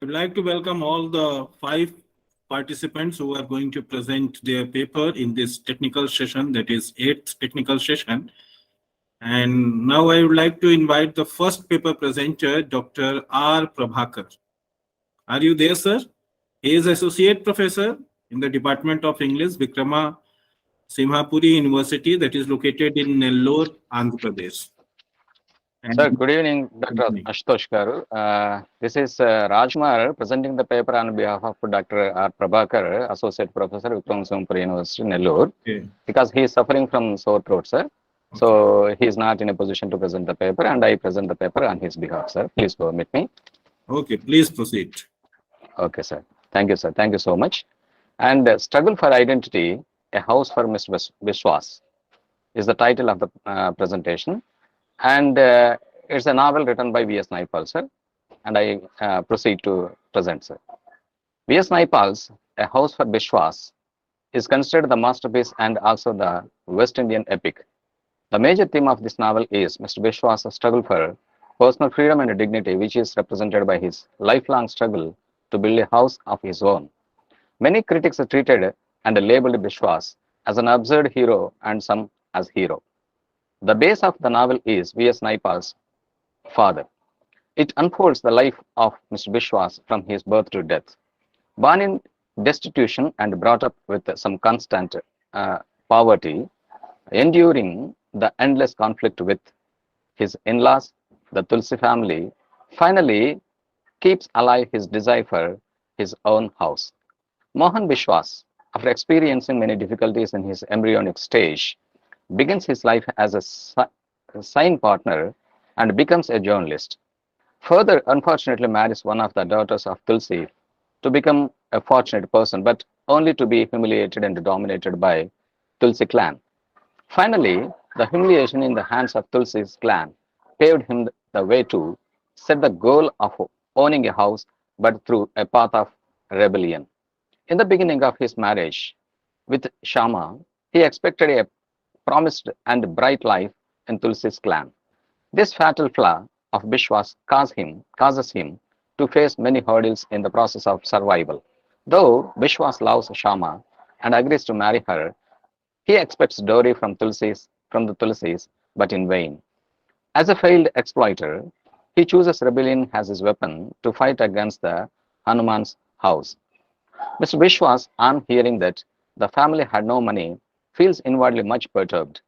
I'd like to welcome all the 5 participants who are going to present their paper in this technical session, that is 8th technical session. And now I would like to invite the first paper presenter, Dr. R. Prabhakar. Are you there, sir? He is Associate Professor in the Department of English, Vikrama Simhapuri University, that is located in Nellore, Andhra Pradesh. Sir, good evening, Dr. Ashutosh Garu. This is Rajkumar presenting the paper on behalf of Dr. R. Prabhakar, Associate Professor, Vikrama Simhapuri University, Nellore, because he is suffering from sore throat, sir. So he is not in a position to present the paper, and I present the paper on his behalf, sir. Please permit me. Okay, please proceed. Okay, sir. Thank you, sir. Thank you so much. And Struggle for Identity, A House for Mr. Vishwas is the title of the presentation. And it's a novel written by V.S. Naipaul, sir. And I proceed to present, sir. V.S. Naipaul's A House for Vishwas is considered the masterpiece and also the West Indian epic. The major theme of this novel is Mr. Vishwas' struggle for personal freedom and dignity, which is represented by his lifelong struggle to build a house of his own. Many critics treated and labeled Vishwas as an absurd hero and some as hero. The base of the novel is V.S. Naipaul's father. It unfolds the life of Mr. Vishwas from his birth to death. Born in destitution and brought up with some constant poverty, enduring the endless conflict with his in-laws, the Tulsi family, finally keeps alive his desire for his own house. Mohan Vishwas, after experiencing many difficulties in his embryonic stage, begins his life as a sign partner and becomes a journalist. Further, unfortunately, marries one of the daughters of Tulsi to become a fortunate person, but only to be humiliated and dominated by Tulsi clan. Finally, the humiliation in the hands of Tulsi's clan paved him the way to set the goal of owning a house, but through a path of rebellion. In the beginning of his marriage with Shama, he expected a promised and bright life in Tulsi's clan. This fatal flaw of Bishwas causes him to face many hurdles in the process of survival. Though Bishwas loves Shama and agrees to marry her, he expects dowry from the Tulsis, but in vain. As a failed exploiter, he chooses rebellion as his weapon to fight against the Hanuman's house. Mr. Bishwas, on hearing that the family had no money, feels inwardly much perturbed.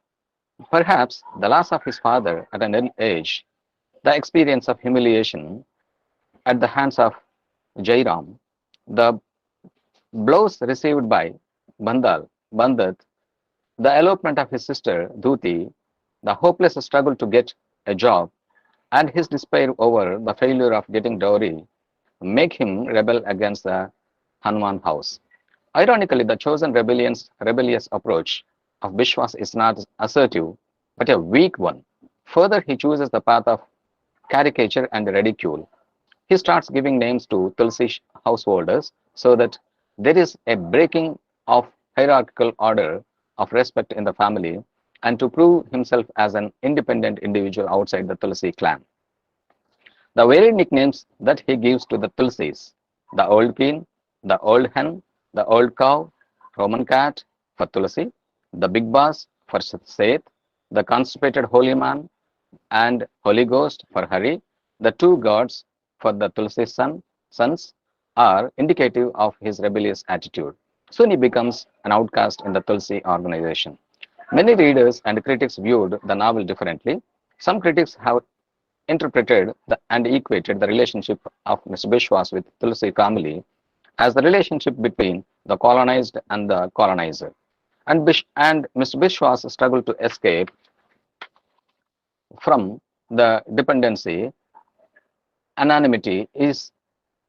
Perhaps the loss of his father at an early age, the experience of humiliation at the hands of Jairam, the blows received by Bandat, the elopement of his sister Dhuti, the hopeless struggle to get a job, and his despair over the failure of getting dowry make him rebel against the Hanuman house. Ironically, the chosen rebellious approach of Bishwas is not assertive, but a weak one. Further, he chooses the path of caricature and ridicule. He starts giving names to Tulsi householders so that there is a breaking of hierarchical order of respect in the family and to prove himself as an independent individual outside the Tulsi clan. The very nicknames that he gives to the Tulsis, the old queen, the old hen, the old cow, Roman cat for Tulsi, the big boss for Seth, the constipated holy man, and Holy Ghost for Hari, the two gods for the Tulsi sons, are indicative of his rebellious attitude. Soon he becomes an outcast in the Tulsi organization. Many readers and critics viewed the novel differently. Some critics have interpreted and equated the relationship of Mr. Bishwas with Tulsi family as the relationship between the colonized and the colonizer. And Mr. Bishwas struggled to escape from the dependency. Anonymity is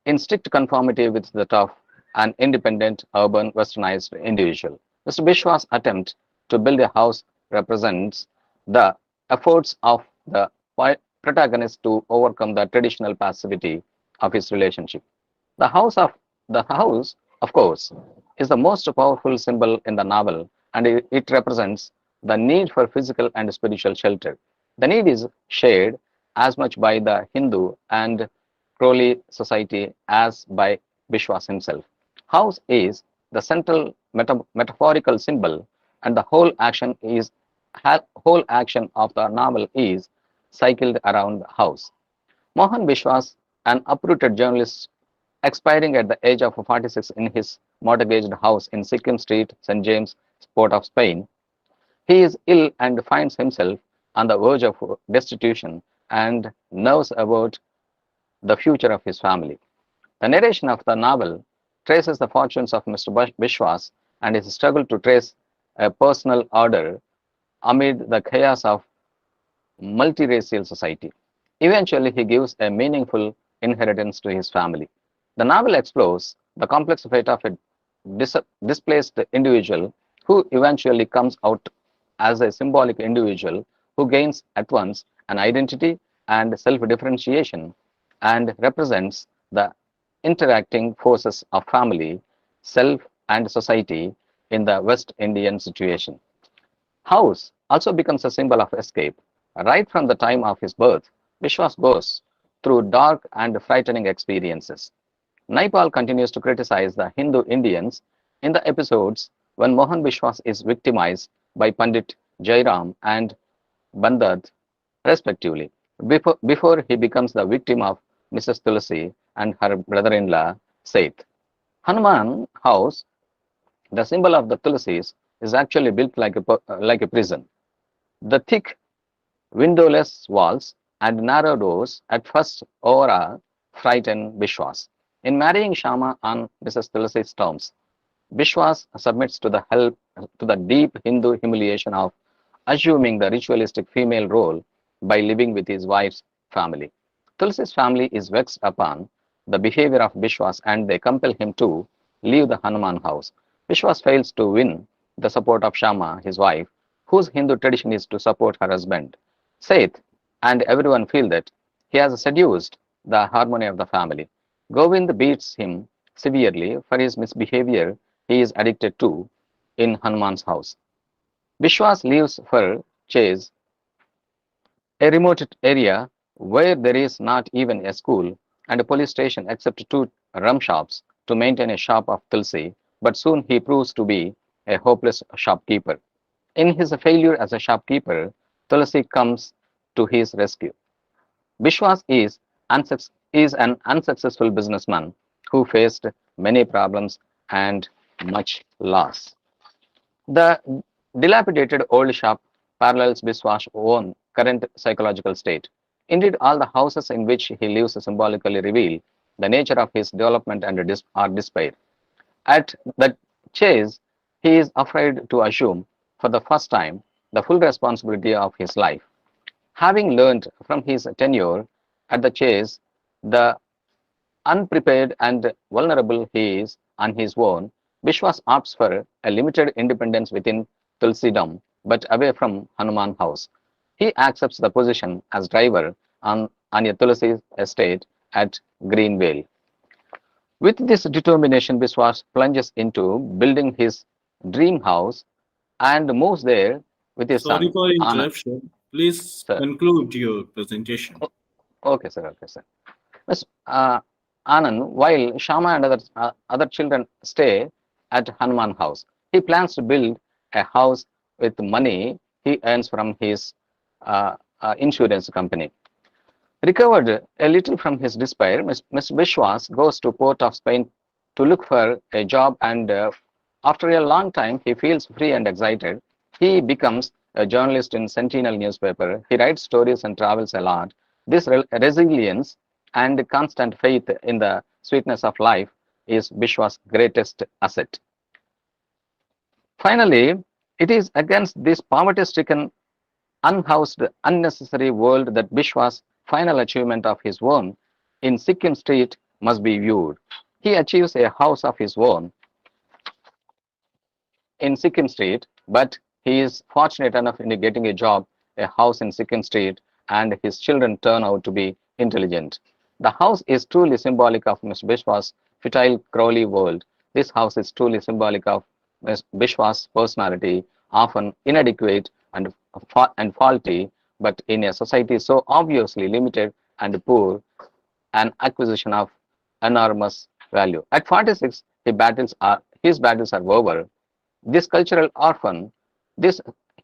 in strict conformity with that of an independent, urban, westernized individual. Mr. Bishwa's attempt to build a house represents the efforts of the protagonist to overcome the traditional passivity of his relationship. The house, of course, is the most powerful symbol in the novel, and it represents the need for physical and spiritual shelter. The need is shared as much by the Hindu and Crowley society as by Bishwas himself. House is the central metaphorical symbol, and the whole action of the novel is cycled around the house. Mohan Bishwas, an uprooted journalist expiring at the age of 46 in his mortgaged house in Sikkim Street, St. James, Port of Spain, he is ill and finds himself on the verge of destitution and nerves about the future of his family. The narration of the novel traces the fortunes of Mr. Bishwas and his struggle to trace a personal order amid the chaos of multiracial society. Eventually, he gives a meaningful inheritance to his family. The novel explores the complex fate of a displaced individual who eventually comes out as a symbolic individual who gains at once an identity and self differentiation and represents the interacting forces of family, self, and society in the West Indian situation. House also becomes a symbol of escape. Right from the time of his birth, Vishwas goes through dark and frightening experiences. Naipal continues to criticize the Hindu Indians in the episodes when Mohan Bishwas is victimized by Pandit Jairam and Bandad, respectively, before he becomes the victim of Mrs. Tulsi and her brother-in-law, Seth. Hanuman House, the symbol of the Tulsis, is actually built like a prison. The thick, windowless walls and narrow doors at first aura frighten Bishwas. In marrying Shama on Mrs. Tulsi's terms, Bishwas submits to the deep Hindu humiliation of assuming the ritualistic female role by living with his wife's family. Tulsi's family is vexed upon the behavior of Bishwas and they compel him to leave the Hanuman house. Bishwas fails to win the support of Shama, his wife, whose Hindu tradition is to support her husband. Seth and everyone feel that he has seduced the harmony of the family. Govind beats him severely for his misbehavior he is addicted to in Hanuman's house. Bishwas leaves for Chase, a remote area where there is not even a school and a police station except two rum shops to maintain a shop of Tulsi, but soon he proves to be a hopeless shopkeeper. In his failure as a shopkeeper, Tulsi comes to his rescue. Bishwas is an unsuccessful businessman who faced many problems and much loss. The dilapidated old shop parallels Biswas' own current psychological state. Indeed, all the houses in which he lives symbolically reveal the nature of his development and despair. At the chase, he is afraid to assume, for the first time, the full responsibility of his life. Having learned from his tenure at the chase the unprepared and vulnerable he is on his own, Bishwas opts for a limited independence within Tulsidam, but away from Hanuman house. He accepts the position as driver on a Tulsi estate at Greenvale. With this determination, Bishwas plunges into building his dream house and moves there with his Sorry son, for Anand. interruption. Please Sir, conclude your presentation. okay, sir, okay, sir. Miss Anand, while Shama and other children stay at Hanuman house, he plans to build a house with money he earns from his insurance company. Recovered a little from his despair, Mr. Bishwas goes to port of Spain to look for a job and after a long time he feels free and excited. He becomes a journalist in Sentinel newspaper. He writes stories and travels a lot. This resilience and constant faith in the sweetness of life is Bishwas' greatest asset. Finally, it is against this poverty-stricken unhoused, unnecessary world that Bishwa's final achievement of his own in Sikkim Street must be viewed. He achieves a house of his own in Sikkim Street, but he is fortunate enough in getting a job, a house in Sikkim Street, and his children turn out to be intelligent. The house is truly symbolic of Mr. Bishwa's fertile Crowley world. This house is truly symbolic of Ms. Bishwa's personality, often inadequate and faulty, but in a society so obviously limited and poor, an acquisition of enormous value. At 46, his battles are over. This cultural orphan, this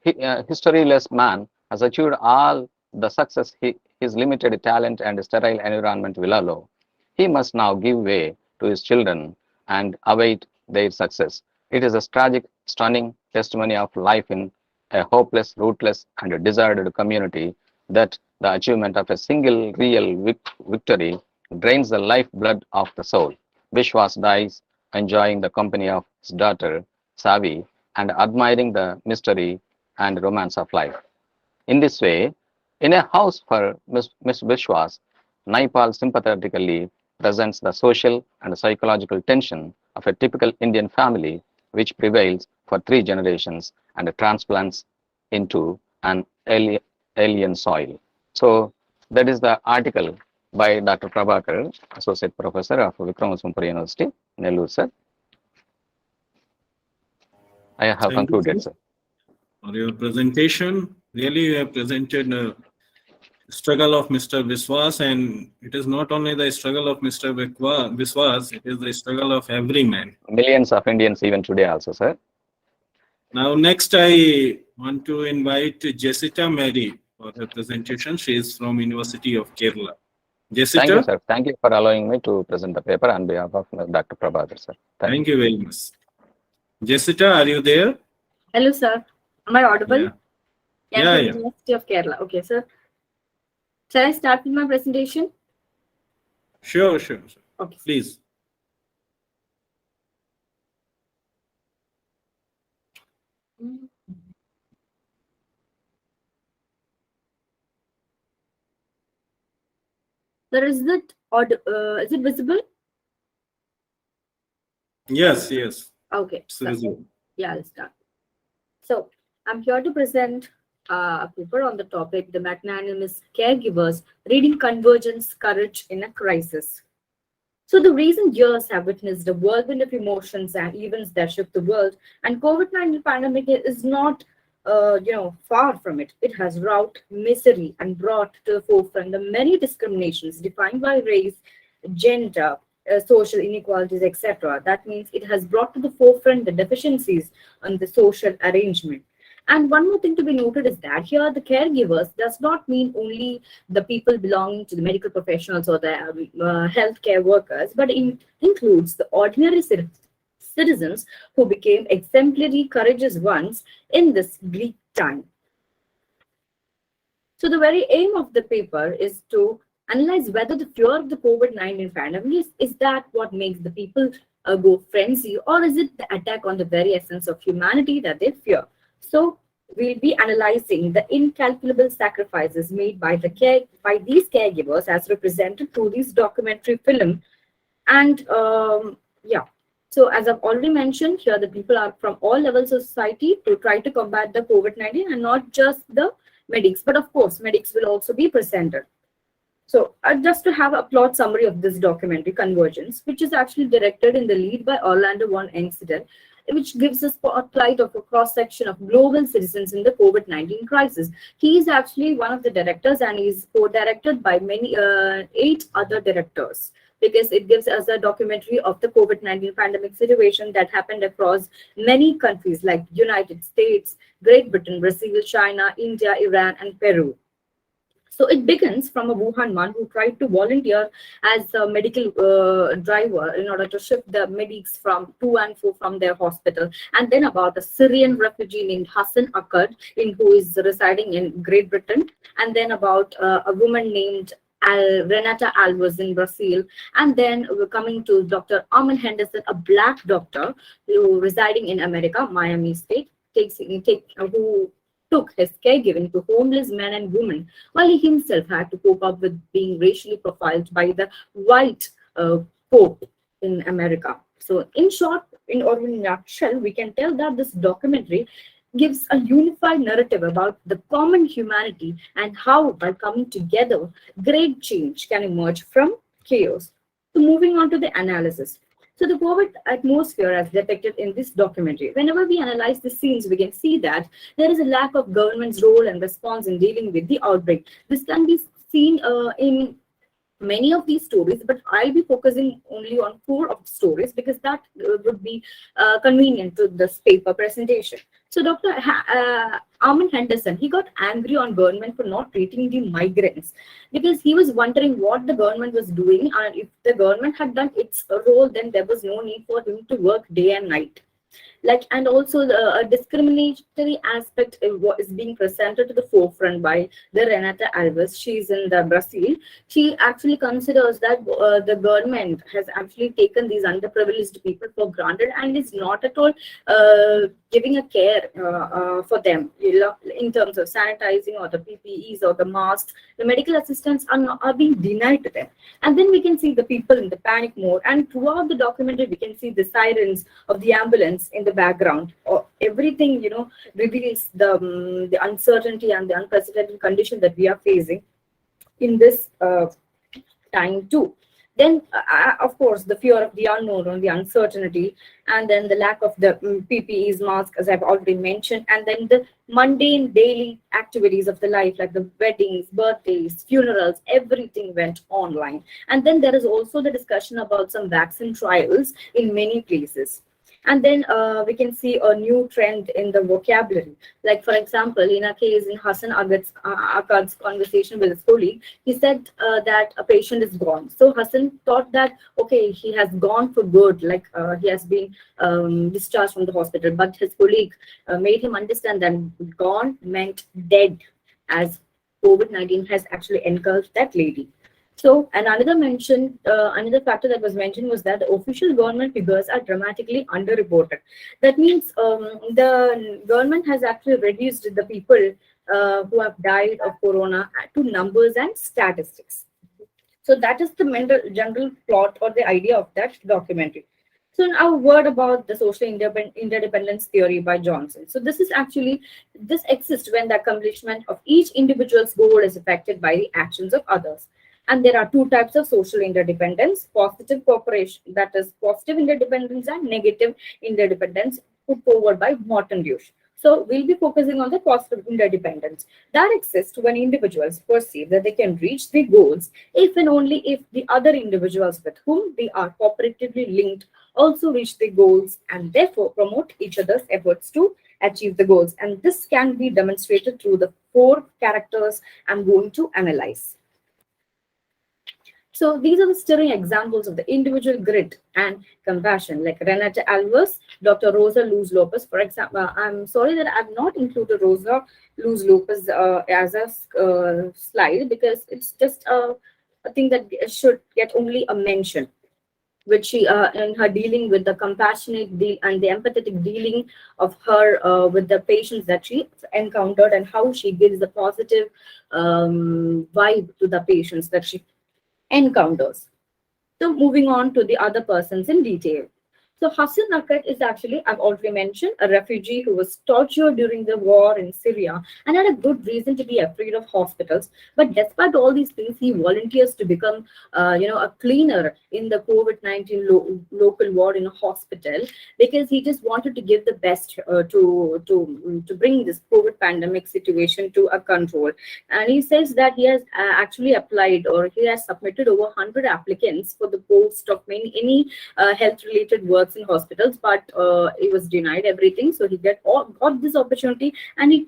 historyless man has achieved all the success his limited talent and sterile environment will allow. He must now give way to his children and await their success. It is a tragic, stunning testimony of life in a hopeless, rootless, and deserted community that the achievement of a single real victory drains the lifeblood of the soul. Vishwas dies enjoying the company of his daughter, Savi, and admiring the mystery and romance of life. In this way, in a house for Miss Vishwas, Naipal sympathetically presents the social and psychological tension of a typical Indian family which prevails for 3 generations and transplants into an alien soil. So that is the article by Dr. Prabhakar, Associate Professor of Vikramasinghe University, Nellore, sir. I have Thank you, concluded, sir, sir. for your presentation. Really, you have presented the struggle of Mr. Viswas, and it is not only the struggle of Mr. Viswas, it is the struggle of every man. Millions of Indians even today also, sir. Now, next, I want to invite Jessica Mary for her presentation. She is from University of Kerala. Jessica? Thank you, sir. Thank you for allowing me to present the paper on behalf of Dr. Prabhakar, sir. Thank you very much. Jessica, are you there? Hello, sir. Am I audible? Yeah. Yeah, Yeah, from yeah. University of Kerala. Okay, sir. Shall I start with my presentation? Sure. Okay. Please. Is it visible? Yes. Okay. It's visible. Yeah, I'll start. So I'm here to present a paper on the topic, the magnanimous caregivers, reading convergence, courage in a crisis. So the recent years have witnessed a whirlwind of emotions and events that shook the world, and COVID-19 pandemic is not, far from it. It has wrought misery and brought to the forefront the many discriminations defined by race, gender, social inequalities, etc. That means it has brought to the forefront the deficiencies on the social arrangement. And one more thing to be noted is that here the caregivers does not mean only the people belonging to the medical professionals or the healthcare workers, but it includes the ordinary citizens who became exemplary, courageous ones in this bleak time. So the very aim of the paper is to analyze whether the fear of the COVID-19 pandemic is that what makes the people go frenzy, or is it the attack on the very essence of humanity that they fear? So we'll be analyzing the incalculable sacrifices made by these caregivers as represented through this documentary film. And so as I've already mentioned, here the people are from all levels of society to try to combat the COVID-19, and not just the medics, but of course medics will also be presented. So just to have a plot summary of this documentary, Convergence, which is actually directed in the lead by Orlando von Enxeden, which gives a spotlight of a cross-section of global citizens in the COVID-19 crisis. He is actually one of the directors, and he's co-directed by 8 other directors, because it gives us a documentary of the COVID-19 pandemic situation that happened across many countries like United States, Great Britain, Brazil, China, India, Iran, and Peru. So it begins from a Wuhan man who tried to volunteer as a medical driver in order to shift the medics from to and fro from their hospital. And then about a Syrian refugee named Hassan Nakat, who is residing in Great Britain. And then about a woman named Renata Elvis in Brazil. And then we're coming to Dr. Armin Henderson, a black doctor who residing in America, Miami State, who took his caregiving to homeless men and women, while he himself had to cope up with being racially profiled by the white Pope in America. So in short, in a nutshell, we can tell that this documentary gives a unified narrative about the common humanity and how, by coming together, great change can emerge from chaos. So moving on to the analysis. So the COVID atmosphere as depicted in this documentary, whenever we analyze the scenes, we can see that there is a lack of government's role and response in dealing with the outbreak. This can be seen in many of these stories, but I'll be focusing only on 4 of the stories because that would be convenient to this paper presentation. So Armin Henderson, he got angry on government for not treating the migrants because he was wondering what the government was doing, and if the government had done its role, then there was no need for him to work day and night. And also the discriminatory aspect is being presented to the forefront by the Renata Elvis. She's in the Brazil. She actually considers that the government has actually taken these underprivileged people for granted and is not at all giving a care for them, in terms of sanitizing or the PPEs or the masks. The medical assistance are being denied to them. And then we can see the people in the panic mode, and throughout the documentary we can see the sirens of the ambulance in the background, or everything reveals the uncertainty and the unprecedented condition that we are facing in this time too. Then of course the fear of the unknown or the uncertainty, and then the lack of the PPEs, masks, as I've already mentioned, and then the mundane daily activities of the life, like the weddings, birthdays, funerals, everything went online. And then there is also the discussion about some vaccine trials in many places. And then we can see a new trend in the vocabulary. Like, for example, in a case in Hassan Nakat's conversation with his colleague, he said that a patient is gone. So Hassan thought that, okay, he has gone for good, like he has been discharged from the hospital. But his colleague made him understand that gone meant dead, as COVID-19 has actually engulfed that lady. So, and another factor that was mentioned was that the official government figures are dramatically underreported. That means the government has actually reduced the people who have died of corona to numbers and statistics. So that is the general plot or the idea of that documentary. So now a word about the social interdependence theory by Johnson. So this exists when the accomplishment of each individual's goal is affected by the actions of others. And there are 2 types of social interdependence: positive cooperation, that is positive interdependence, and negative interdependence, put forward by Morton Luce. So we'll be focusing on the positive interdependence that exists when individuals perceive that they can reach their goals if and only if the other individuals with whom they are cooperatively linked also reach their goals, and therefore promote each other's efforts to achieve the goals. And this can be demonstrated through the 4 characters I'm going to analyze. So these are the stirring examples of the individual grit and compassion, like Renata Elvis, Dr. Rosa Luz Lopez, for example. I'm sorry that I've not included Rosa Luz Lopez as a slide, because it's just a thing that should get only a mention, which she in her dealing with the compassionate and the empathetic dealing of her with the patients that she encountered, and how she gives the positive vibe to the patients that she encounters. So moving on to the other persons in detail. So Hassan Nakat is actually, I've already mentioned, a refugee who was tortured during the war in Syria and had a good reason to be afraid of hospitals. But despite all these things, he volunteers to become, a cleaner in the COVID-19 local ward in a hospital, because he just wanted to give the best to bring this COVID pandemic situation to a control. And he says that he has actually applied, or he has submitted over 100 applicants for the post of any health-related work in hospitals, but he was denied everything. So he got this opportunity, and he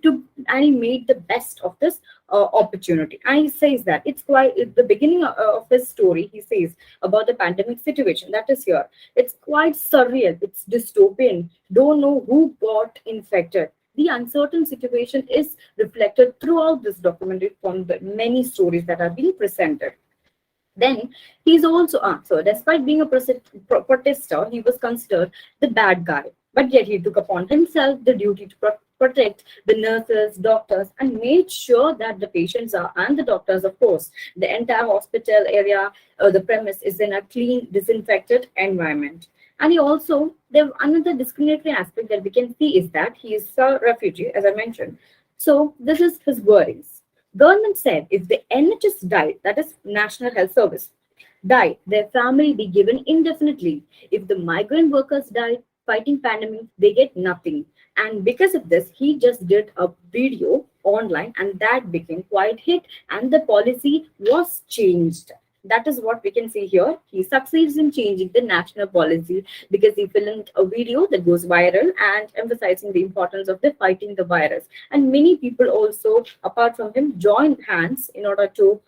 made the best of this opportunity. And he says that it's quite at the beginning of his story. He says about the pandemic situation that is here. It's quite surreal. It's dystopian. Don't know who got infected. The uncertain situation is reflected throughout this documentary from the many stories that are being presented. Then he's also so despite being a protester, he was considered the bad guy, but yet he took upon himself the duty to protect the nurses, doctors, and made sure that the patients and the doctors, of course, the entire hospital area, the premise is in a clean, disinfected environment. And another discriminatory aspect that we can see is that he is a refugee, as I mentioned. So this is his worries. Government said if the NHS died, that is National Health Service, died, their family be given indefinitely. If the migrant workers died fighting pandemic, they get nothing. And because of this, he just did a video online, and that became quite hit, and the policy was changed. that is what we can see here. He succeeds in changing the national policy because he filmed a video that goes viral and emphasizing the importance of the fighting the virus. And many people also, apart from him, join hands in order to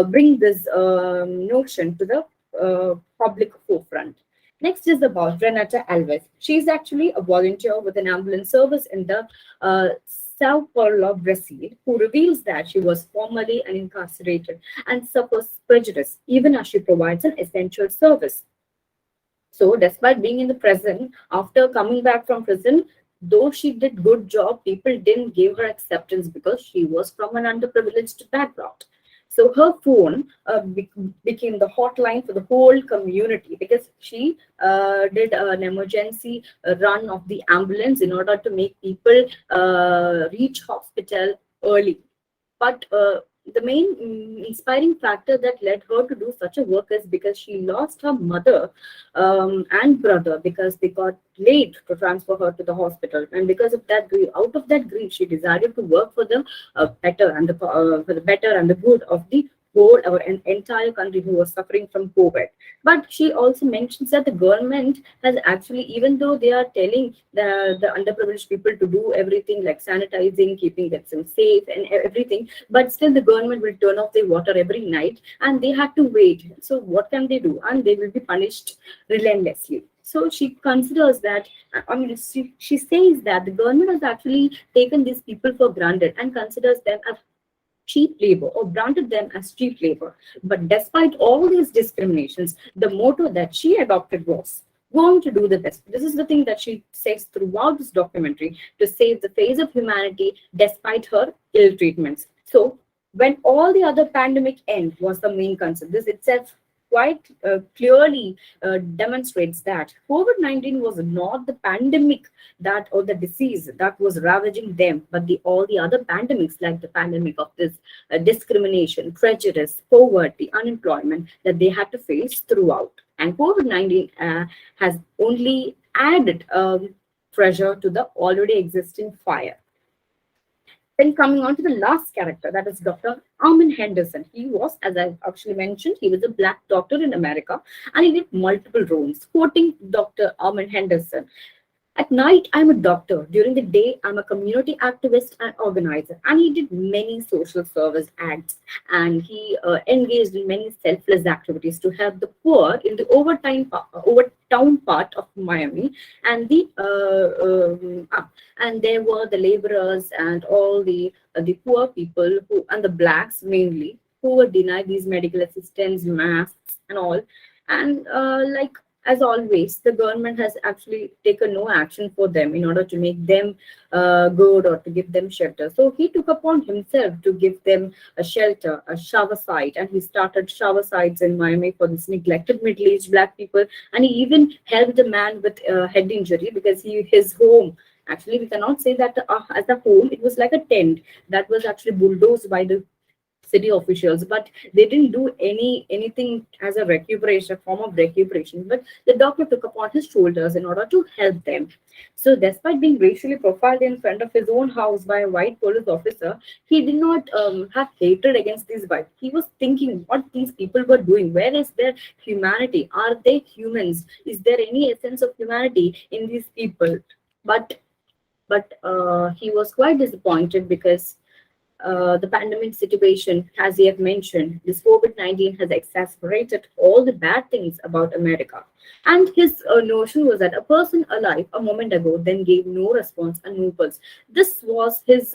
bring this notion to the public forefront. Next is about Renata Elvis. She is actually a volunteer with an ambulance service in the Sao Paulo, Brazil, who reveals that she was formerly an incarcerated and suffers prejudice even as she provides an essential service. So, despite being in the prison, after coming back from prison, though she did good job, people didn't give her acceptance because she was from an underprivileged background. So her phone became the hotline for the whole community because she did an emergency run of the ambulance in order to make people reach hospital early. But the main inspiring factor that led her to do such a work is because she lost her mother and brother because they got late to transfer her to the hospital, and because of that grief, out of that grief, she decided to work for the better and the for the better and the good of the whole our entire country who was suffering from COVID. But she also mentions that the government has actually, even though they are telling the underprivileged people to do everything like sanitizing, keeping themselves safe and everything, but still the government will turn off their water every night and they had to wait. So what can they do? And they will be punished relentlessly. So she considers that, I mean, she says that the government has actually taken these people for granted and considers them as cheap labor or branded them as cheap labor. But despite all these discriminations, the motto that she adopted was going to do the best. This is the thing that she says throughout this documentary, to save the face of humanity despite her ill treatments. So when all the other pandemic end was the main concern. This itself quite clearly demonstrates that COVID-19 was not the pandemic that or the disease that was ravaging them, but all the other pandemics like the pandemic of this discrimination, prejudice, poverty, unemployment that they had to face throughout. And COVID-19 has only added pressure to the already existing fire. Then coming on to the last character, that is Dr. Armin Henderson. He was, as I actually mentioned, he was a black doctor in America and he did multiple roles. Quoting Dr. Armin Henderson, "At night, I'm a doctor. During the day, I'm a community activist and organizer." And he did many social service acts and he engaged in many selfless activities to help the poor in the overtown part of Miami. And and there were the laborers and all the poor people who, and the blacks mainly, who were denied these medical assistance, masks, and all. And as always, the government has actually taken no action for them in order to make them good or to give them shelter. So he took upon himself to give them a shelter, a shower site, and he started shower sites in Miami for this neglected middle-aged black people. And he even helped a man with head injury because his home, actually we cannot say that as a home, it was like a tent that was actually bulldozed by the city officials, but they didn't do anything as a recuperation, form of recuperation. But the doctor took upon his shoulders in order to help them. So despite being racially profiled in front of his own house by a white police officer, he did not have hatred against these white. He was thinking what these people were doing. Where is their humanity? Are they humans? Is there any essence of humanity in these people? But he was quite disappointed because the pandemic situation, as you have mentioned, this COVID-19 has exacerbated all the bad things about America. And his notion was that a person alive a moment ago then gave no response and no pulse. This was his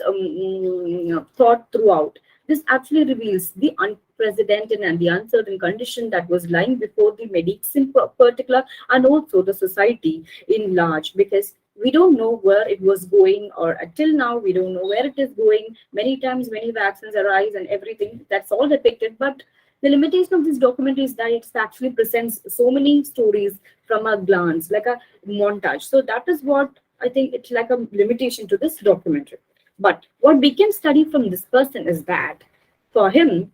thought throughout. This actually reveals the unprecedented and the uncertain condition that was lying before the medics in particular and also the society in large, because we don't know where it was going, or until now we don't know where it is going. Many times many vaccines arise and everything, that's all depicted, but the limitation of this documentary is that it actually presents so many stories from a glance, like a montage. So that is what I think it's like a limitation to this documentary. But what we can study from this person is that for him,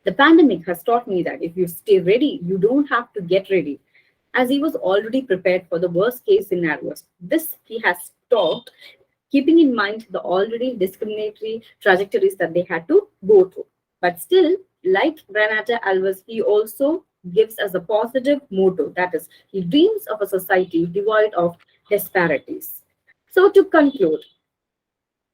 the pandemic has taught me that if you stay ready, you don't have to get ready, as he was already prepared for the worst case scenarios. This he has taught, keeping in mind the already discriminatory trajectories that they had to go through. But still, like Renata Elvis, he also gives us a positive motto. That is, he dreams of a society devoid of disparities. So to conclude,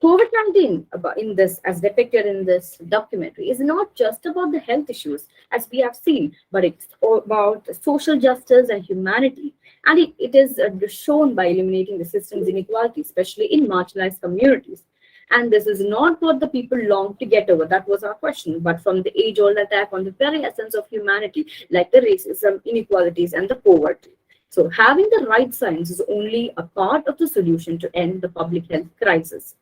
COVID-19 in this, as depicted in this documentary, is not just about the health issues, as we have seen, but it's all about social justice and humanity. And it is shown by eliminating the system's inequality, especially in marginalized communities. And this is not what the people long to get over. That was our question. But from the age-old attack on the very essence of humanity, like the racism, inequalities, and the poverty. So having the right science is only a part of the solution to end the public health crisis.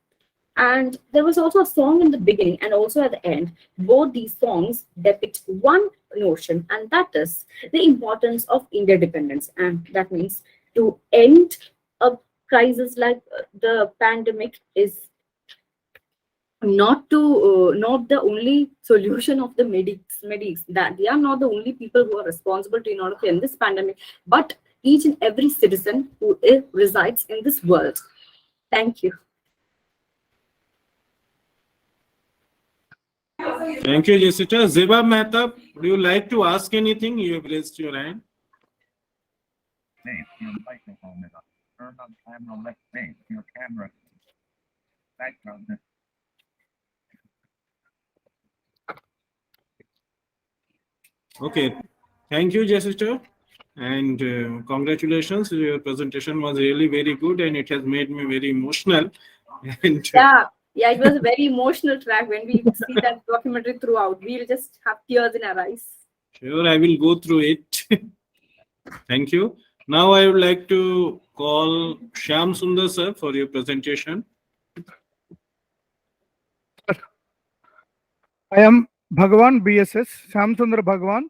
And there was also a song in the beginning and also at the end. Both these songs depict one notion, and that is the importance of interdependence. And that means to end a crisis like the pandemic is not the only solution of the medics, that they are not the only people who are responsible to in order to end this pandemic, but each and every citizen who resides in this world. Thank you. Thank you, Jessica. Ziba Mehta, would you like to ask anything? You have raised your hand. Name, your microphone is on. Turn on camera left name, your camera. Background. Okay. Thank you, Jessica. And congratulations. Your presentation was really very good and it has made me very emotional. And Yeah, it was a very emotional track when we see that documentary throughout. We'll just have tears in our eyes. Sure, I will go through it. Thank you. Now I would like to call Shyam Sundar sir for your presentation. I am Bhagavan BSS, Shyam Sundar Bhagavan,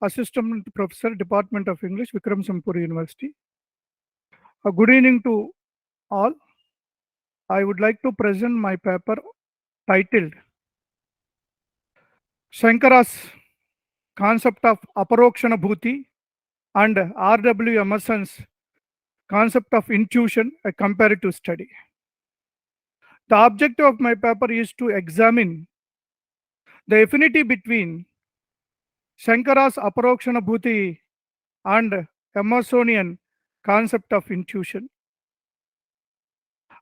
Assistant Professor, Department of English, Vikram Sampur University. Good evening to all. I would like to present my paper titled Shankara's Concept of Aparokshana Bhuti and R.W. Emerson's Concept of Intuition, a Comparative Study. The objective of my paper is to examine the affinity between Shankara's Aparokshana Bhuti and Emersonian concept of intuition.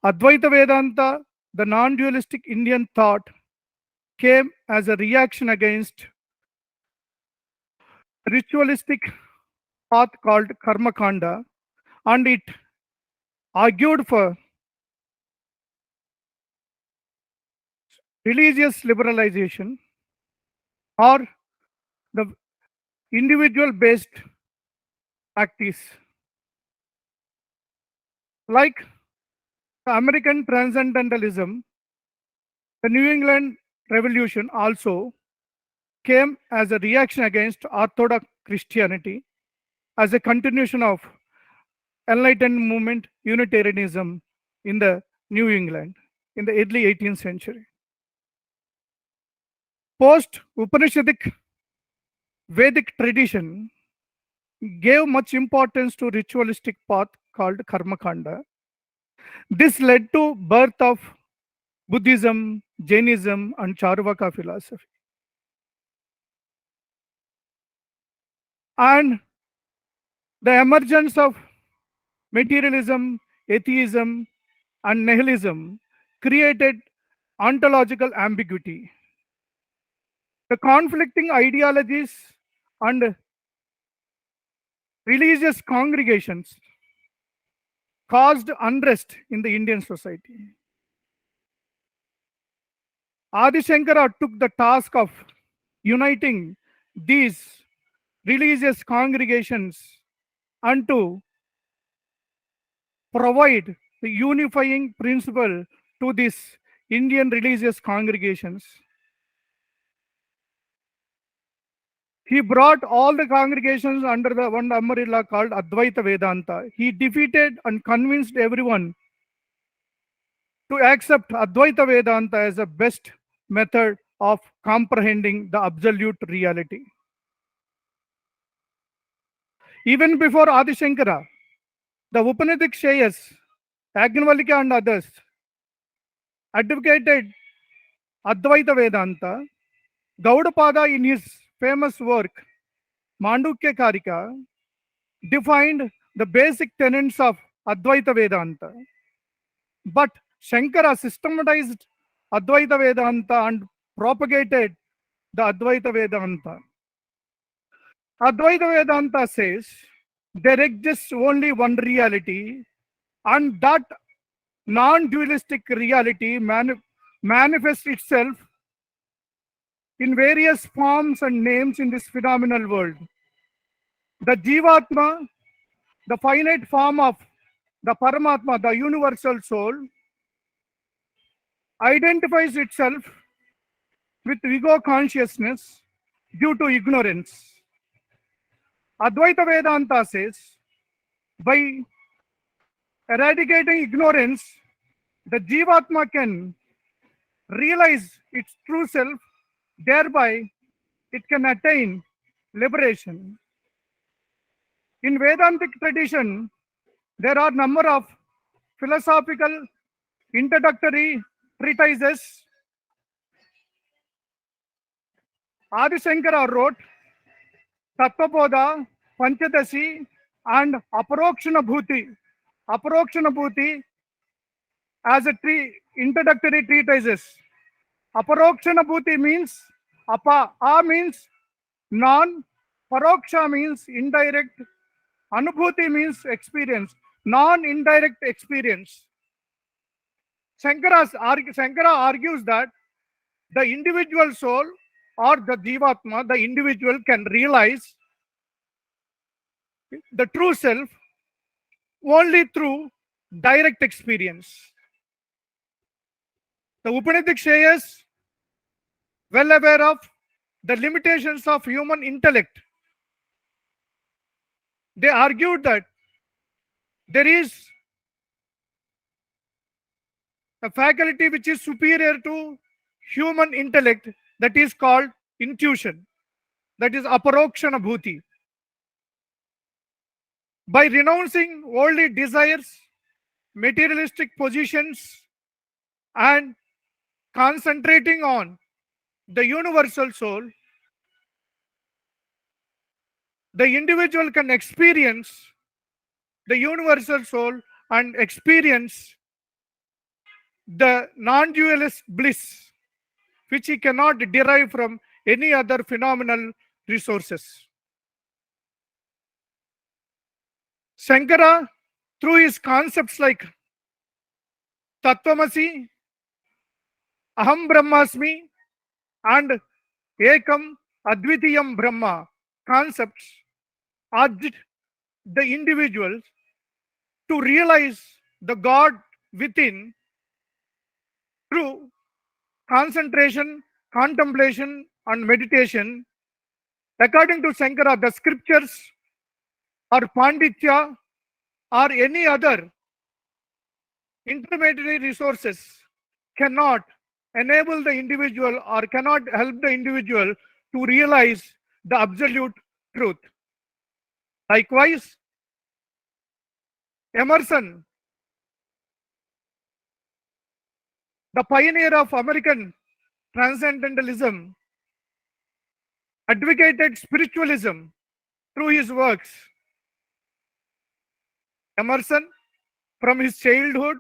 Advaita Vedanta, the non-dualistic Indian thought, came as a reaction against ritualistic path called Karma Kanda, and it argued for religious liberalization or the individual-based practice. Like American transcendentalism, the New England Revolution also came as a reaction against Orthodox Christianity as a continuation of Enlightenment movement Unitarianism in the New England in the early 18th century. Post-Upanishadic Vedic tradition gave much importance to ritualistic path called Karma Kanda. This led to birth of Buddhism, Jainism, and Charvaka philosophy. And the emergence of materialism, atheism, and nihilism created ontological ambiguity. The conflicting ideologies and religious congregations caused unrest in the Indian society. Adi Shankara took the task of uniting these religious congregations and to provide the unifying principle to these Indian religious congregations. He brought all the congregations under the one umbrella called Advaita Vedanta. He defeated and convinced everyone to accept Advaita Vedanta as the best method of comprehending the absolute reality. Even before Adi Shankara, the Upanishadic Shayas, Yajnavalkya and others advocated Advaita Vedanta, Gaudapada, in his famous work Mandukya Karika, defined the basic tenets of Advaita Vedanta. But Shankara systematized Advaita Vedanta and propagated the Advaita Vedanta. Advaita Vedanta says there exists only one reality, and that non-dualistic reality manifests itself in various forms and names in this phenomenal world. The Jivatma, the finite form of the Paramatma, the universal soul, identifies itself with ego consciousness due to ignorance. Advaita Vedanta says, by eradicating ignorance, the Jivatma can realize its true self, thereby it can attain liberation. In Vedantic tradition, there are number of philosophical introductory treatises. Adi Shankara wrote Tattvaboda, Panchadasi, and Aparokshana Bhuti. Aparokshana Bhuti as a introductory treatises. Aparokshana Bhuti means A means non, Paroksha means indirect, Anubhuti means experience, non-indirect experience. Shankara argues that the individual soul or the Jivatma, the individual can realize the true self only through direct experience. The Upanishadic Shayas, well aware of the limitations of human intellect, they argued that there is a faculty which is superior to human intellect, that is called intuition, that is aparokshana bhuti. By renouncing worldly desires, materialistic positions, and concentrating on the universal soul, the individual can experience the universal soul and experience the non-dualist bliss, which he cannot derive from any other phenomenal resources. Shankara, through his concepts like Tattvamasi, Aham Brahmasmi, and Ekam Advitiyam Brahma concepts, urged the individual to realize the God within through concentration, contemplation, and meditation. According to Shankara, the scriptures or Panditya or any other intermediary resources cannot enable the individual or cannot help the individual to realize the absolute truth. Likewise, Emerson, the pioneer of American transcendentalism, advocated spiritualism through his works. Emerson, from his childhood,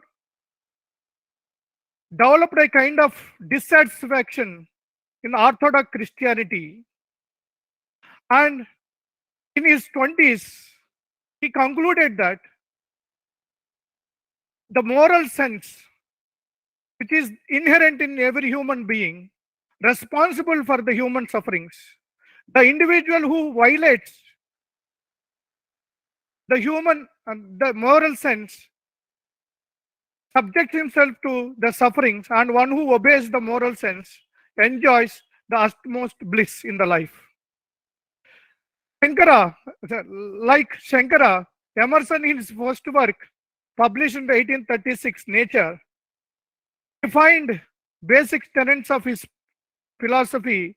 developed a kind of dissatisfaction in Orthodox Christianity, and in his 20s, he concluded that the moral sense, which is inherent in every human being, responsible for the human sufferings. The individual who violates the moral sense subjects himself to the sufferings, and one who obeys the moral sense enjoys the utmost bliss in the life. Like Shankara, Emerson in his first work, published in 1836, Nature, defined basic tenets of his philosophy.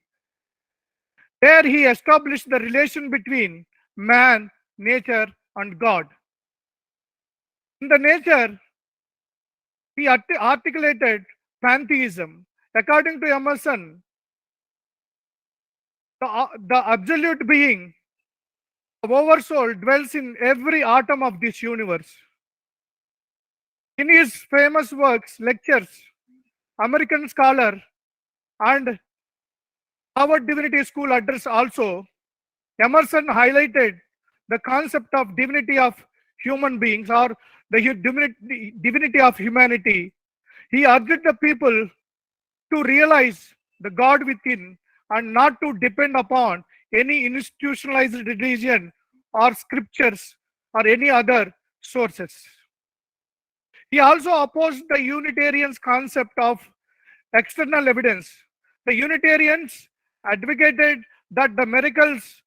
There he established the relation between man, nature, and God. In the Nature, he articulated pantheism. According to Emerson, The absolute being, the oversoul, dwells in every atom of this universe. In his famous works, lectures, American scholar, and Harvard Divinity School address also, Emerson highlighted the concept of divinity of human beings, or the divinity of humanity. He urged the people to realize the God within and not to depend upon any institutionalized religion or scriptures or any other sources. He also opposed the Unitarians' concept of external evidence. The Unitarians advocated that the miracles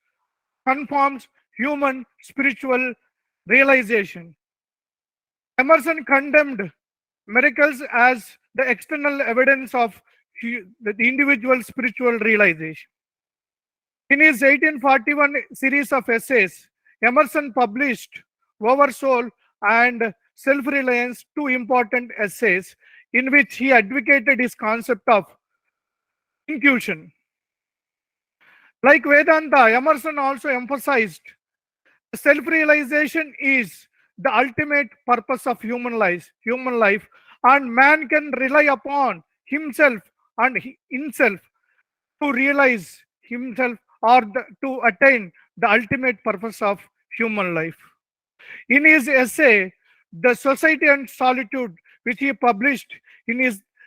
conforms human spiritual realization. Emerson condemned miracles as the external evidence of the individual spiritual realization. In his 1841 series of essays, Emerson published Oversoul and Self-Reliance, two important essays in which he advocated his concept of intuition. Like Vedanta, Emerson also emphasized self-realization is the ultimate purpose of human life, and man can rely upon himself and himself to realize himself, or to attain the ultimate purpose of human life. In his essay, The Society and Solitude, which he published in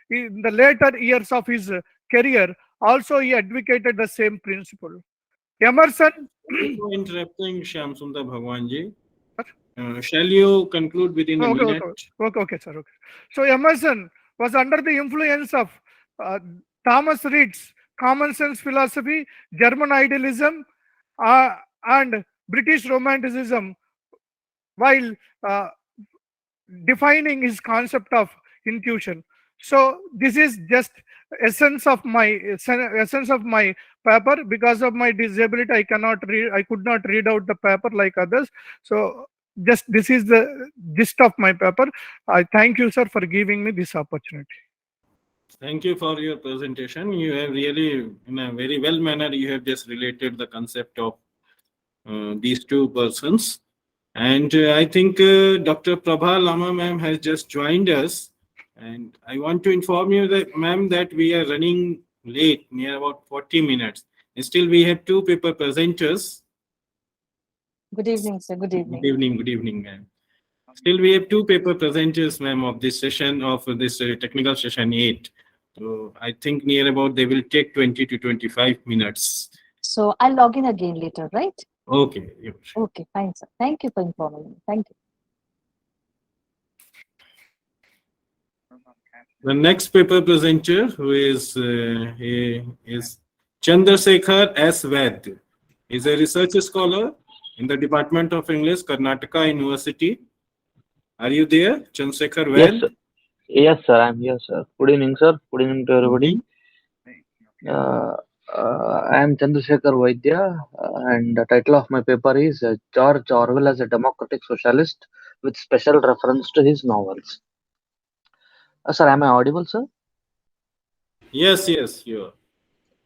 the later years of his career, also he advocated the same principle. Emerson. For interrupting Shyam Sundar Bhagwanji. Shall you conclude within a minute? Okay, sir. Okay. So Emerson was under the influence of Thomas Reid's common sense philosophy, German idealism, and British romanticism, while defining his concept of intuition. So this is just essence of my paper. Because of my disability, I could not read out the paper like others. So just this is the gist of my paper. I thank you, sir, for giving me this opportunity. Thank you for your presentation. You have really, in a very well manner, you have just related the concept of these two persons. And I think Dr. Prabha Lama ma'am has just joined us. And I want to inform you that, ma'am, that we are running late, near about 40 minutes. And still we have two paper presenters. Good evening, sir. Good evening. Good evening, ma'am. Still we have two paper presenters, ma'am, of this session, of this technical session 8. So I think near about they will take 20 to 25 minutes. So I'll log in again later, right? Okay. Yeah, sure. Okay, fine, sir. Thank you for informing me. Thank you. The next paper presenter, who is Chandrasekhar S. Ved. He's a research scholar in the Department of English, Karnataka University. Are you there, Chandrasekhar Ved? Yes, sir. Yes, sir. I'm here, sir. Good evening, sir. Good evening to everybody. I am Chandrasekhar Vaidya, and the title of my paper is George Orwell as a Democratic Socialist, with special reference to his novels. Sir, am I audible, sir? Yes, you are.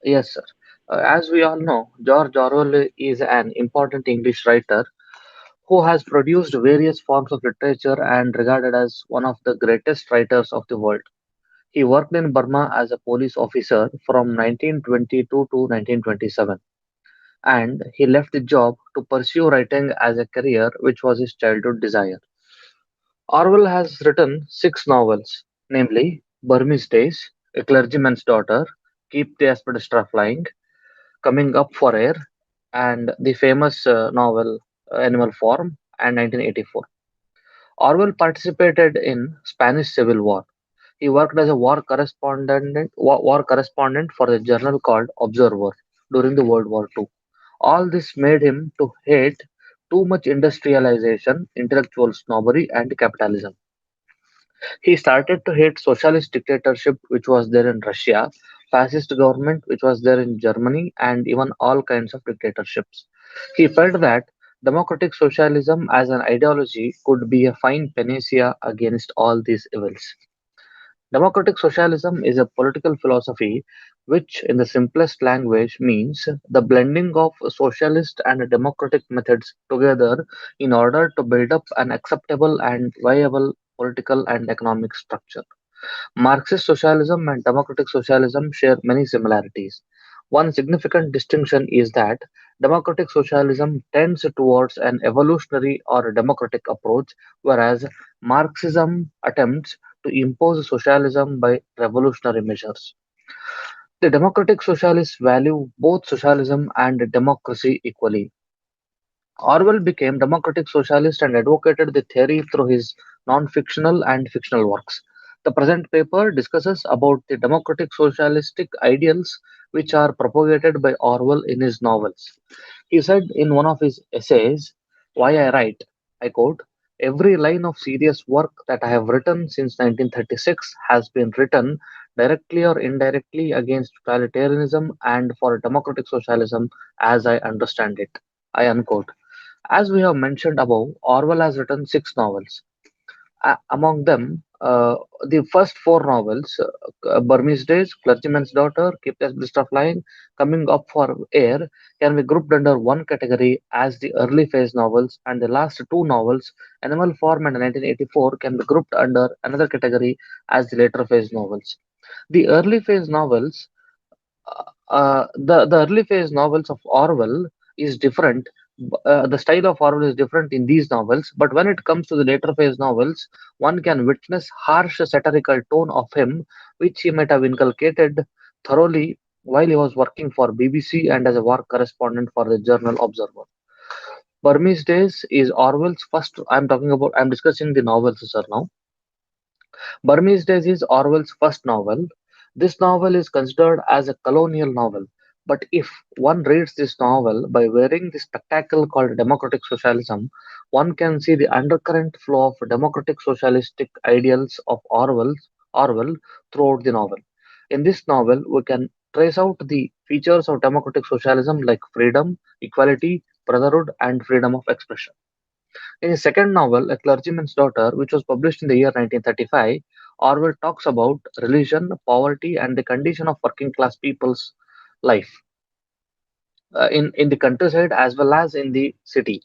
Yes, sir. As we all know, George Orwell is an important English writer who has produced various forms of literature and regarded as one of the greatest writers of the world. He worked in Burma as a police officer from 1922 to 1927, and he left the job to pursue writing as a career, which was his childhood desire. Orwell has written 6 novels, namely Burmese Days, A Clergyman's Daughter, Keep the Aspidistra Flying, Coming Up for Air, and the famous novel Animal Farm, and 1984. Orwell participated in Spanish Civil War. He worked as a war correspondent for a journal called Observer during the World War II. All this made him to hate too much industrialization, intellectual snobbery, and capitalism. He started to hate socialist dictatorship, which was there in Russia, fascist government, which was there in Germany, and even all kinds of dictatorships. He felt that democratic socialism as an ideology could be a fine panacea against all these evils. Democratic socialism is a political philosophy which, in the simplest language, means the blending of socialist and democratic methods together in order to build up an acceptable and viable political and economic structure. Marxist socialism and democratic socialism share many similarities. One significant distinction is that democratic socialism tends towards an evolutionary or democratic approach, whereas Marxism attempts to impose socialism by revolutionary measures. The democratic socialists value both socialism and democracy equally. Orwell became democratic socialist and advocated the theory through his non-fictional and fictional works. The present paper discusses about the democratic socialistic ideals which are propagated by Orwell in his novels. He said in one of his essays, Why I Write, I quote, every line of serious work that I have written since 1936 has been written directly or indirectly against totalitarianism and for democratic socialism as I understand it. I unquote. As we have mentioned above, Orwell has written six novels. Among them, the first four novels, Burmese Days, Clergyman's Daughter, Keep the Blister Flying, Coming Up for Air, can be grouped under one category as the early phase novels, and the last two novels, Animal Farm and 1984, can be grouped under another category as the later phase novels. The early phase novels the early phase novels of Orwell is different. The style of Orwell is different in these novels, but when it comes to the later phase novels, one can witness harsh satirical tone of him, which he might have inculcated thoroughly while he was working for BBC and as a war correspondent for the journal Observer. Burmese Days is Orwell's first. I'm discussing the novels, sir, now. Burmese Days is Orwell's first novel. This novel is considered as a colonial novel, but if one reads this novel by wearing the spectacle called democratic socialism, one can see the undercurrent flow of democratic socialistic ideals of Orwell throughout the novel. In this novel, we can trace out the features of democratic socialism like freedom, equality, brotherhood, and freedom of expression. In his second novel, A Clergyman's Daughter, which was published in the year 1935, Orwell talks about religion, poverty, and the condition of working class people's life in the countryside as well as in the city,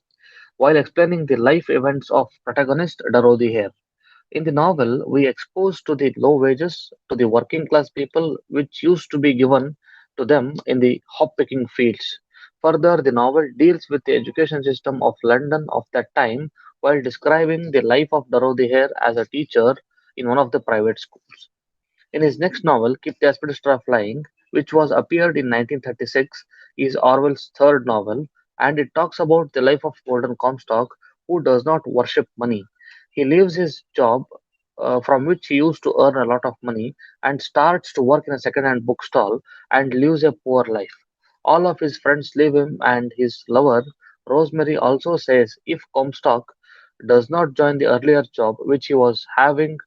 while explaining the life events of protagonist Dorothy Hare. In the novel, we exposed to the low wages to the working class people which used to be given to them in the hop picking fields. Further, the novel deals with the education system of London of that time while describing the life of Dorothy Hare as a teacher in one of the private schools. In his next novel, Keep the Orchestra Flying, which was appeared in 1936, is Orwell's third novel, and it talks about the life of Gordon Comstock, who does not worship money. He leaves his job, from which he used to earn a lot of money, and starts to work in a second-hand bookstall and lives a poor life. All of his friends leave him, and his lover, Rosemary, also says if Comstock does not join the earlier job which he was having,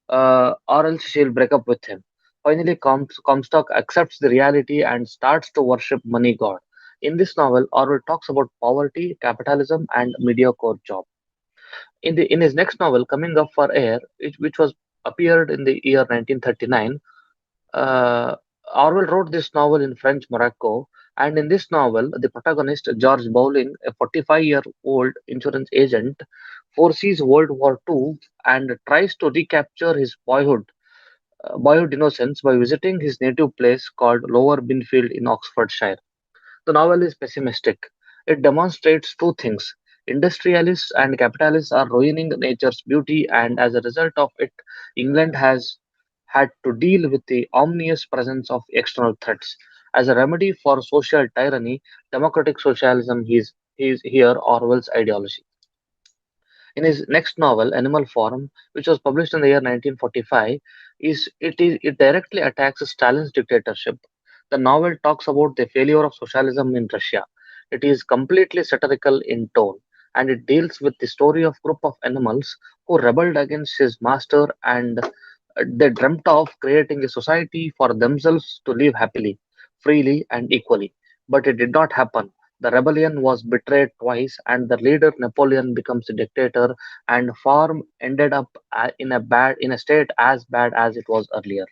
or else she'll break up with him. Finally, Comstock accepts the reality and starts to worship money god. In this novel, Orwell talks about poverty, capitalism, and mediocre job. In his next novel, Coming Up for Air, which was appeared in the year 1939, uh, Orwell wrote this novel in French Morocco, and in this novel, the protagonist, George Bowling, a 45-year-old insurance agent, foresees World War II and tries to recapture his boyhood innocence by visiting his native place called Lower Binfield in Oxfordshire. The novel is pessimistic. It demonstrates two things. Industrialists and capitalists are ruining nature's beauty, and as a result of it, England has had to deal with the ominous presence of external threats. As a remedy for social tyranny, democratic socialism is here Orwell's ideology. In his next novel, Animal Farm, which was published in the year 1945, it directly attacks Stalin's dictatorship. The novel talks about the failure of socialism in Russia. It is completely satirical in tone, and it deals with the story of group of animals who rebelled against his master, and they dreamt of creating a society for themselves to live happily, freely, and equally. But it did not happen. The rebellion was betrayed twice, and the leader Napoleon becomes a dictator, and farm ended up in a state as bad as it was earlier.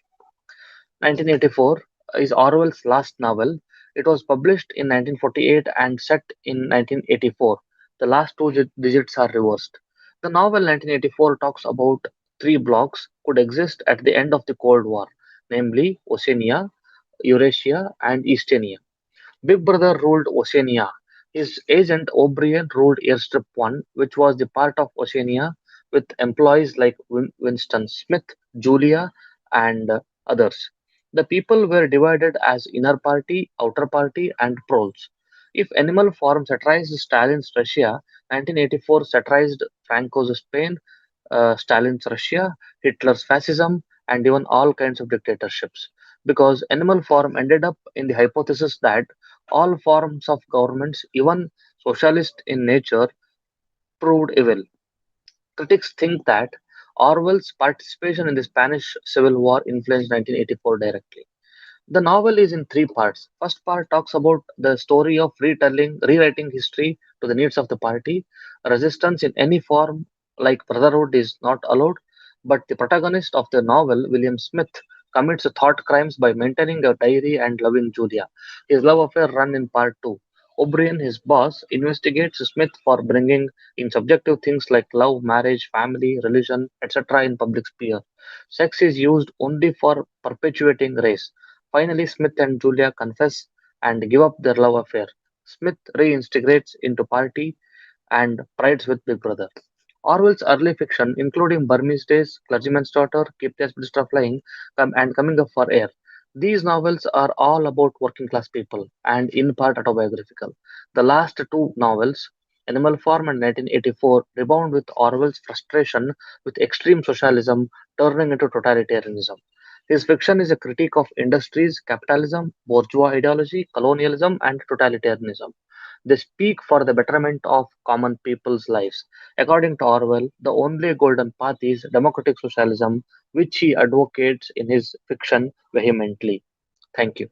1984 is Orwell's last novel. It was published in 1948 and set in 1984. The last two digits are reversed. The novel 1984 talks about three blocks could exist at the end of the Cold War, namely Oceania, Eurasia, and Eastania. Big Brother ruled Oceania. His agent O'Brien ruled Airstrip 1, which was the part of Oceania with employees like Winston Smith, Julia, and others. The people were divided as inner party, outer party, and proles. If Animal Farm satirized Stalin's Russia, 1984 satirized Franco's Spain, Stalin's Russia, Hitler's fascism, and even all kinds of dictatorships. Because Animal Farm ended up in the hypothesis that all forms of governments, even socialist in nature, proved evil. Critics think that Orwell's participation in the Spanish Civil War influenced 1984 directly. The novel is in three parts. First part talks about the story of rewriting history to the needs of the party. Resistance in any form, like brotherhood, is not allowed. But the protagonist of the novel, William Smith, commits thought crimes by maintaining a diary and loving Julia. His love affair run in part two. O'Brien, his boss, investigates Smith for bringing in subjective things like love, marriage, family, religion, etc. in public sphere. Sex is used only for perpetuating race. Finally, Smith and Julia confess and give up their love affair. Smith reintegrates into party and prides with Big Brother. Orwell's early fiction, including Burmese Days, Clergyman's Daughter, Keep the Spirits Flying, and Coming Up for Air. These novels are all about working class people and in part autobiographical. The last two novels, Animal Farm and 1984, rebound with Orwell's frustration with extreme socialism turning into totalitarianism. His fiction is a critique of industries, capitalism, bourgeois ideology, colonialism, and totalitarianism. They speak for the betterment of common people's lives. According to Orwell, the only golden path is democratic socialism, which he advocates in his fiction vehemently. Thank you.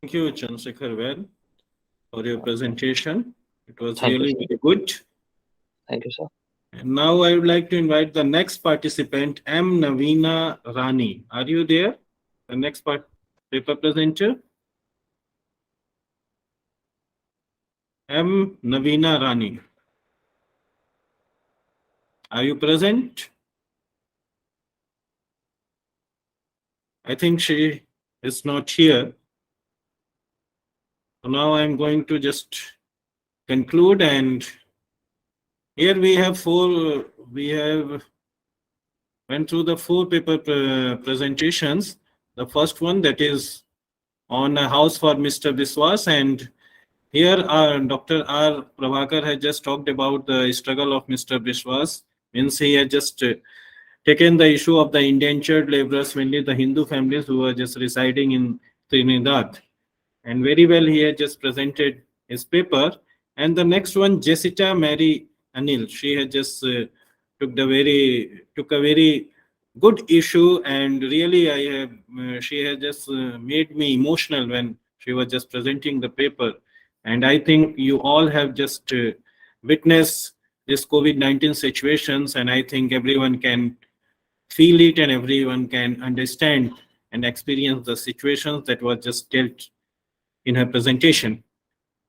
Thank you, Chandrasekhar Well, for your presentation. It was Thank you, really sir. very good. Thank you, sir. And now I would like to invite the next participant, M. Navina Rani. Are you there? The next paper presenter? M. Navina Rani. Are you present? I think she is not here. So now I'm going to just conclude, and here we have went through the four paper presentations. The first one, that is on a house for Mr. Biswas, and here Dr. R. Prabhakar has just talked about the struggle of Mr. Biswas. Means he had just taken the issue of the indentured laborers, mainly the Hindu families who were just residing in Trinidad. And very well he had just presented his paper. And the next one, Jessica Mary Anil, she had just took a very good issue, and really she had just made me emotional when she was just presenting the paper. And I think you all have just witnessed this COVID-19 situations, and I think everyone can feel it and everyone can understand and experience the situations that were just dealt in her presentation.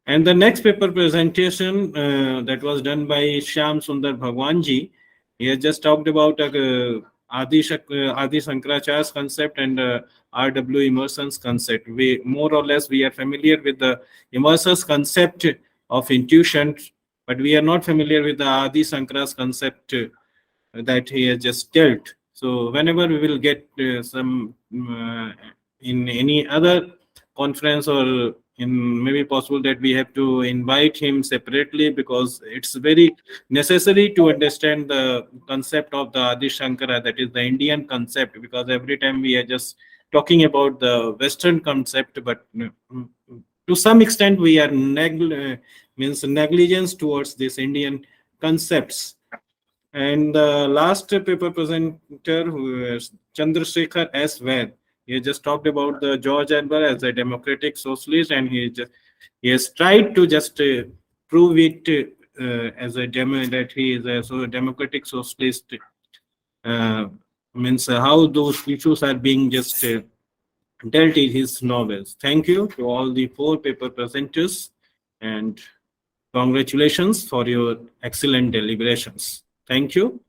And the next paper presentation that was done by Shyam Sundar Bhagwanji, he has just talked about Adi Shankaracharya's concept and R.W. Emerson's concept. We more or less we are familiar with the Emerson's concept of intuition, but we are not familiar with the Adi Shankara's concept that he has just dealt. So whenever we will get some in any other conference, or in maybe possible that we have to invite him separately, because it's very necessary to understand the concept of the Adi Shankara, that is the Indian concept, because every time we are just talking about the Western concept, but to some extent we are negligence towards this Indian concepts. And the last paper presenter, who is Chandrasekhar S. Vaid, He just talked about the George Orwell as a democratic socialist, and he has tried to just prove it as a demo that he is a democratic socialist. Means how those issues are being just dealt in his novels. Thank you to all the 4 paper presenters, and congratulations for your excellent deliberations. Thank you.